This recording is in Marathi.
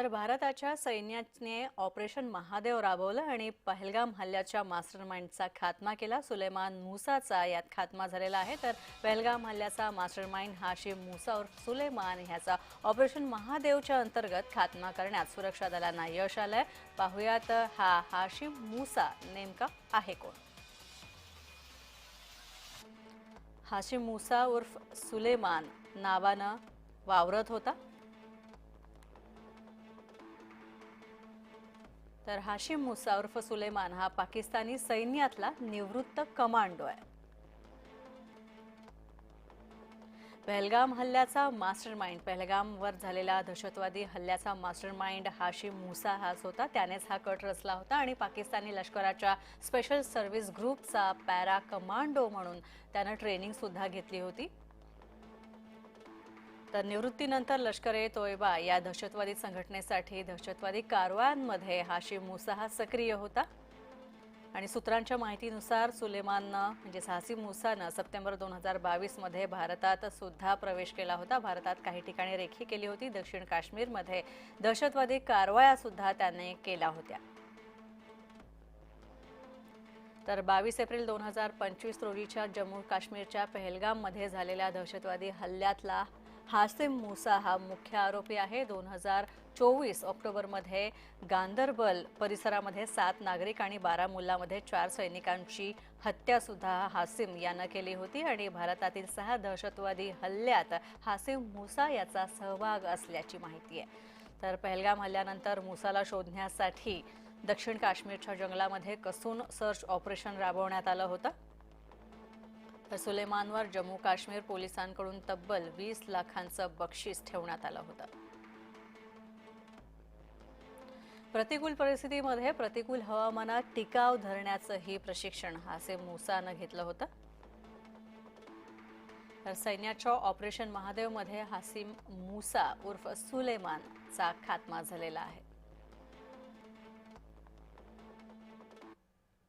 तर भारताच्या सैन्याने ऑपरेशन महादेव राबवलं आणि पहलगाम हल्ल्याच्या मास्टरमाइंडचा खात्मा केला। सुलेमान मुसाचा यात खात्मा झालेला आहे। तर पहलगाम हल्ल्याचा मास्टरमाइंड हाशिम मुसा उर्फ सुलेमान ह्याचा ऑपरेशन महादेवच्या अंतर्गत खात्मा करण्यात सुरक्षा दलांना यश आलंय। पाहुयात हा हाशिम मुसा नेमका आहे कोण। हाशिम मुसा उर्फ सुलेमान नावानं वावरत होता। तर हाशिम मुसा उर्फ सुलेमान हा पाकिस्तानी सैन्यातला निवृत्त कमांडो आहे। पहलगाम हल्ल्याचा मास्टरमाइंड पहलगामवर झालेल्या दहशतवादी हल्ल्याचा मास्टरमाइंड हाशिम मुसा हाच होता। त्यानेच हा कट रचला होता आणि पाकिस्तानी लष्कराच्या स्पेशल सर्व्हिस ग्रुपचा पॅरा कमांडो म्हणून त्यानं ट्रेनिंग सुद्धा घेतली होती। तर निवृत्तीनंतर लष्कर-ए-तोयबा या दहशतवादी संघटनेसाठी दहशतवादी कारवायांमध्ये हाशिम मुसा हा सक्रिय होता आणि सूत्रांच्या माहितीनुसार सुलेमाननं म्हणजे हाशिम मुसानं सप्टेंबर 2022 मध्ये भारतात सुद्धा प्रवेश केला होता। भारतात काही ठिकाणी रेखी केली होती। दक्षिण काश्मीरमध्ये दहशतवादी कारवाया सुद्धा त्याने केल्या होत्या। तर 22 एप्रिल 2025 रोजीच्या जम्मू काश्मीरच्या पहलगाममध्ये झालेल्या दहशतवादी हल्ल्यातला हाशिम मुसा हा मुख्य आरोपी आहे। 2024 ऑक्टोबरमध्ये गांदरबल परिसरामध्ये 7 नागरिक आणि बारामुल्लामध्ये 4 सैनिकांची हत्या सुद्धा हाशिम यानं केली होती आणि भारतातील 6 दहशतवादी हल्ल्यात हाशिम मुसा याचा सहभाग असल्याची माहिती आहे। तर पहलगाम हल्ल्यानंतर मुसाला शोधण्यासाठी दक्षिण काश्मीरच्या जंगलामध्ये कसून सर्च ऑपरेशन राबवण्यात आलं होतं। तर सुलेमानवर जम्मू काश्मीर पोलिसांकडून तब्बल 20 लाखांचं बक्षीस ठेवण्यात आलं होतं। प्रतिकूल परिस्थितीमध्ये प्रतिकूल हवामानात टिकाव धरण्याचंही प्रशिक्षण हाशिम मुसानं घेतलं होतं। तर सैन्याच्या ऑपरेशन महादेवमध्ये हाशिम मुसा उर्फ सुलेमानचा खात्मा झालेला आहे।